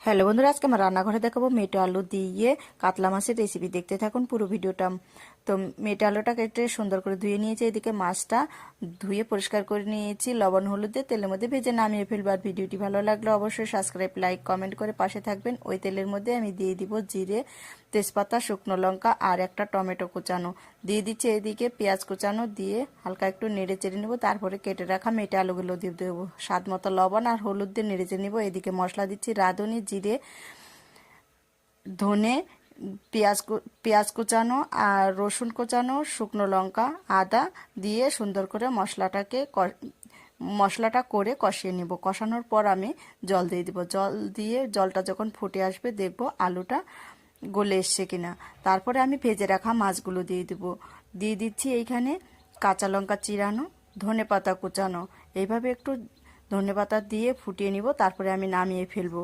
Hello বন্ধুরা, আজকে আমার রান্নাঘরে দেখাবো মেটে আলু দিয়ে কাতলা মাছের রেসিপি। দেখতে থাকুন পুরো ভিডিওটা। তো মেটে আলুটা কেটে সুন্দর করে ধুয়ে নিয়েছি। এদিকে মাছটা ধুয়ে পরিষ্কার করে নিয়েছি, লবণ হলুদ দিয়ে তেলের মধ্যে ভেজে নামিয়ে ফেলবো। আর ভিডিওটি ভালো লাগলে অবশ্যই সাবস্ক্রাইব, লাইক, কমেন্ট করে পাশে থাকবেন। ওই তেলের মধ্যে আমি দিয়ে দিব জিরে, তেজপাতা, শুকনো লঙ্কা আর একটা টমেটো কুচানো দিয়ে দিচ্ছি। এদিকে পেঁয়াজ কুচানো দিয়ে হালকা একটু নেড়ে চেড়ে নেবো। তারপরে কেটে রাখা মেটে আলুগুলো দিয়ে দেবো। স্বাদ মতো লবণ আর হলুদ দিয়ে নেড়ে চেড়ে নেবো। এদিকে মশলা দিচ্ছি রাঁধুনি জিরে, ধনে, পেঁয়াজ কুচানো আর রসুন কুচানো, শুকনো লঙ্কা, আদা দিয়ে সুন্দর করে মশলাটা করে কষিয়ে নিব। কষানোর পর আমি জল দিয়ে দিব। জল দিয়ে জলটা যখন ফুটে আসবে দেখব আলুটা গলে এসছে কিনা। তারপরে আমি ভেজে রাখা মাছগুলো দিয়ে দিচ্ছি এইখানে কাঁচা লঙ্কা চিরানো, ধনেপাতা কুচানো। এইভাবে একটু ধনেপাতা দিয়ে ফুটিয়ে নিব। তারপরে আমি নামিয়ে ফেলবো।